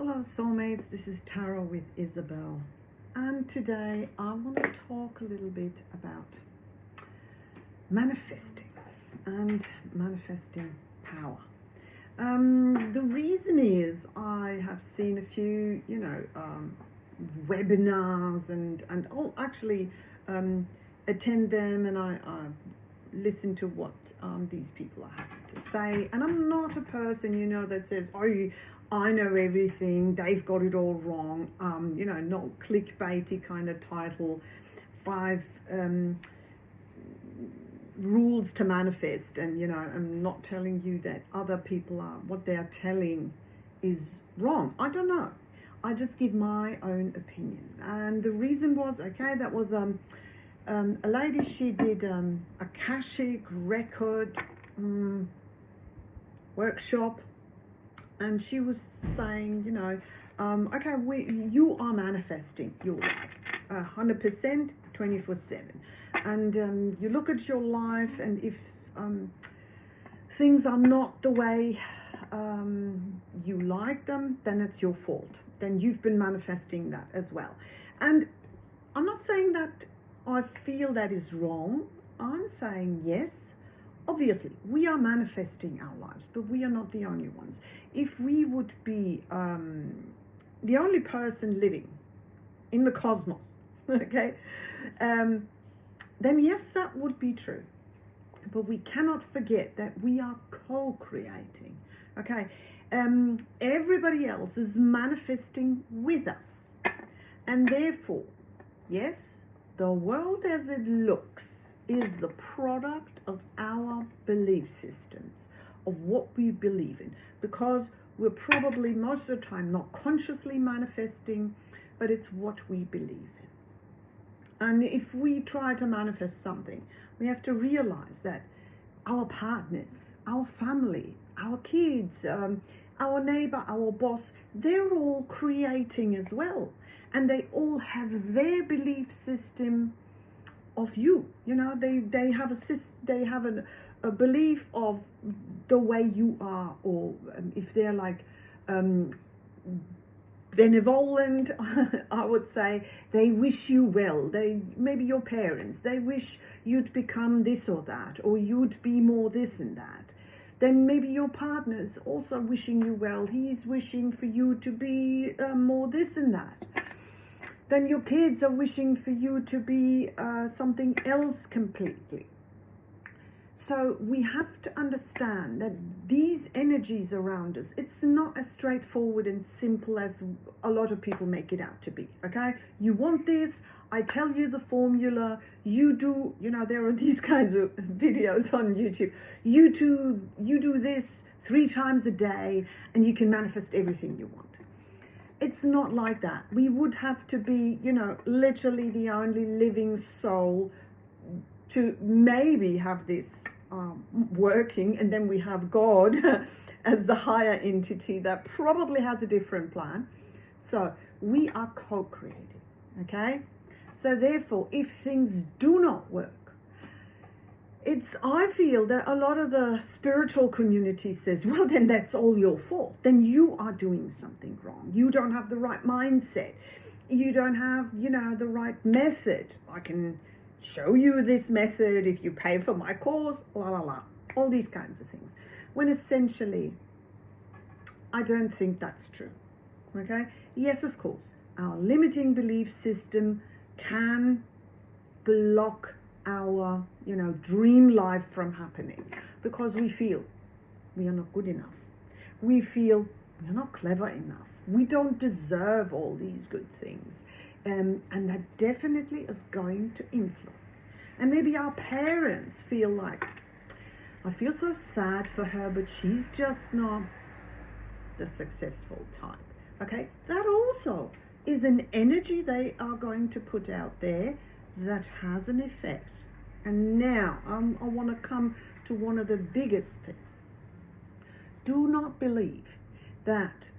Hello, soulmates. This is Tarot with Isabel, and today I want to talk a little bit about manifesting and manifesting power. The reason is I have seen a few, webinars and I'll actually attend them, and I listen to what these people are having to say. And I'm not a person, that says, "Oh, I know everything. They've got it all wrong." Not clickbaity kind of title. 5 rules to manifest, and I'm not telling you that other people are what they are telling is wrong. I don't know. I just give my own opinion. And the reason was, that was a lady. She did a Akashic record workshop, and she was saying, you are manifesting your life 100%, 24/7. And you look at your life, and if things are not the way you like them, then it's your fault. Then you've been manifesting that as well. And I'm not saying that I feel that is wrong. I'm saying, yes, obviously, we are manifesting our lives, but we are not the only ones. If we would be the only person living in the cosmos, okay, then yes, that would be true. But we cannot forget that we are co-creating, okay? Everybody else is manifesting with us. And therefore, yes, the world as it looks is the product of our belief systems, of what we believe in, because we're probably most of the time not consciously manifesting, but it's what we believe in. And if we try to manifest something, we have to realize that our partners, our family, our kids, our neighbor, our boss, they're all creating as well. And they all have their belief system of you. They have a belief of the way you are, or if they're like benevolent, I would say they wish you well. Maybe your parents, they wish you'd become this or that, or you'd be more this and that. Then maybe your partner's also wishing you well. He's wishing for you to be more this and that. Then your kids are wishing for you to be something else completely. So we have to understand that these energies around us, it's not as straightforward and simple as a lot of people make it out to be, okay? You want this, I tell you the formula, you do, there are these kinds of videos on YouTube. You do this 3 times a day, and you can manifest everything you want. It's not like that. We would have to be, literally the only living soul to maybe have this working, and then we have God as the higher entity that probably has a different plan. So we are co-creating, okay? So therefore, if things do not work, I feel that a lot of the spiritual community says, well, then that's all your fault. Then you are doing something wrong. You don't have the right mindset. You don't have, the right method. I can show you this method if you pay for my course, all these kinds of things. When essentially, I don't think that's true, okay? Yes, of course, our limiting belief system can block our, dream life from happening, because we feel we are not good enough. We feel we are not clever enough. We don't deserve all these good things. And that definitely is going to influence. And maybe our parents feel like, I feel so sad for her, but she's just not the successful type. Okay, that also is an energy they are going to put out there that has an effect. And now I want to come to one of the biggest things. Do not believe that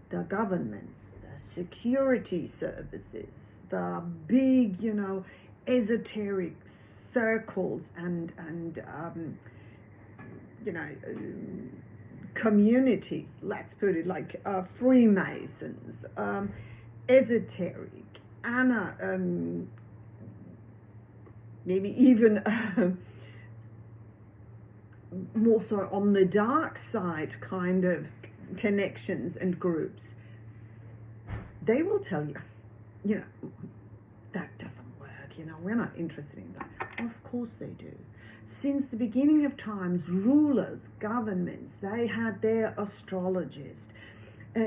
the governments, the security services, the big, esoteric circles and communities, let's put it like Freemasons, esoteric, maybe even more so on the dark side kind of connections and groups, they will tell you, you know, that doesn't work, you know, we're not interested in that. Of course they do. Since the beginning of times, rulers, governments, they had their astrologists.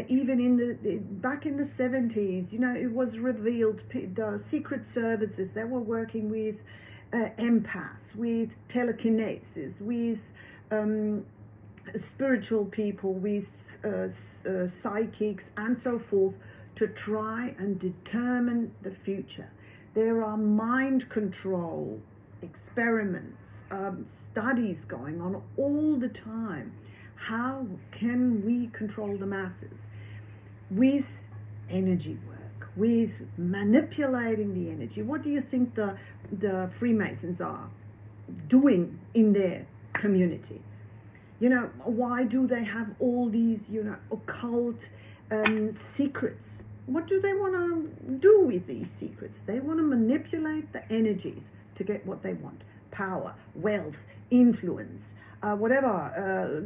Even back in the 70s, you know, it was revealed, the secret services, they were working with empaths, with telekinesis, with spiritual people, with psychics and so forth, to try and determine the future. There are mind control experiments, studies going on all the time. How can we control the masses? With energy work, with manipulating the energy. What do you think the Freemasons are doing in their community? You know, why do they have all these, you know, occult secrets? What do they want to do with these secrets? They want to manipulate the energies to get what they want. Power, wealth, influence, whatever,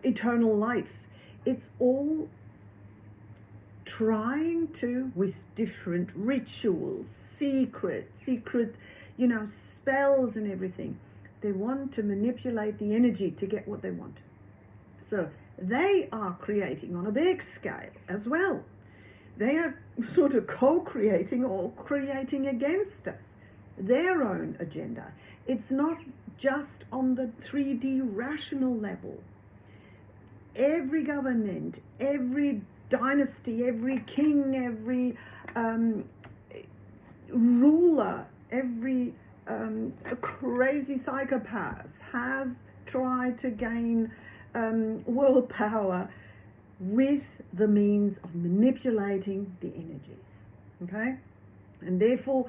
eternal life. It's all trying to, with different rituals, secret, you know, spells and everything. They want to manipulate the energy to get what they want. So they are creating on a big scale as well. They are sort of co-creating or creating against us their own agenda. It's not just on the 3D rational level. Every government, every dynasty, every king, every ruler, every crazy psychopath has tried to gain world power with the means of manipulating the energies, okay? And therefore,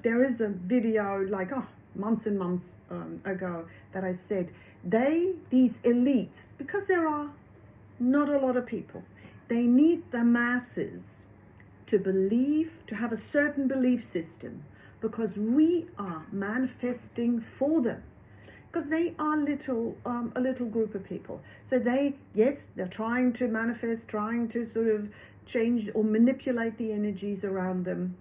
there is a video like months and months ago that I said these elites, because there are not a lot of people, they need the masses to believe, to have a certain belief system, because we are manifesting for them. Because they are a little group of people. So they're trying to manifest, trying to sort of change or manipulate the energies around them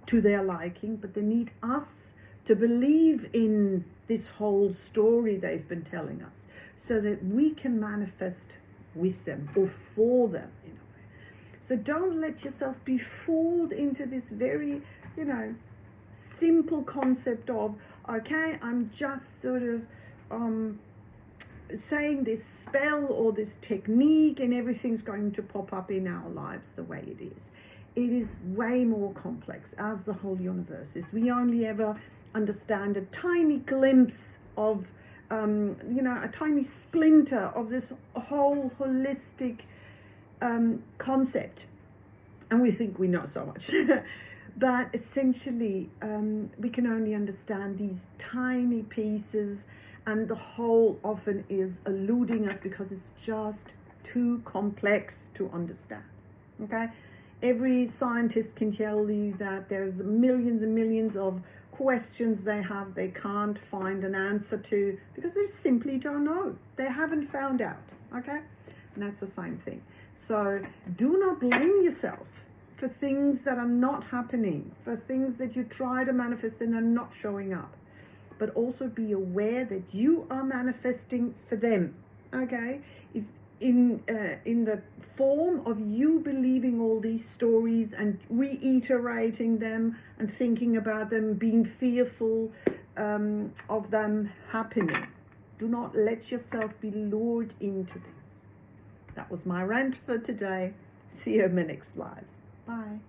to their liking, but they need us to believe in this whole story they've been telling us, so that we can manifest with them or for them in a way. So don't let yourself be fooled into this very, you know, simple concept of, okay, I'm just sort of saying this spell or this technique and everything's going to pop up in our lives the way it is. It is way more complex, as the whole universe is. We only ever understand a tiny glimpse of, you know, a tiny splinter of this whole holistic concept. And we think we know so much. But essentially, we can only understand these tiny pieces, and the whole often is eluding us because it's just too complex to understand, okay? Every scientist can tell you that there's millions and millions of questions they can't find an answer to, because they simply don't know. They haven't found out, okay? And that's the same thing. So do not blame yourself for things that are not happening, for things that you try to manifest and are not showing up. But also be aware that you are manifesting for them, okay? If in the form of you believing all these stories and reiterating them and thinking about them, being fearful of them happening. Do not let yourself be lured into this. That was my rant for today. See you in my next lives. Bye.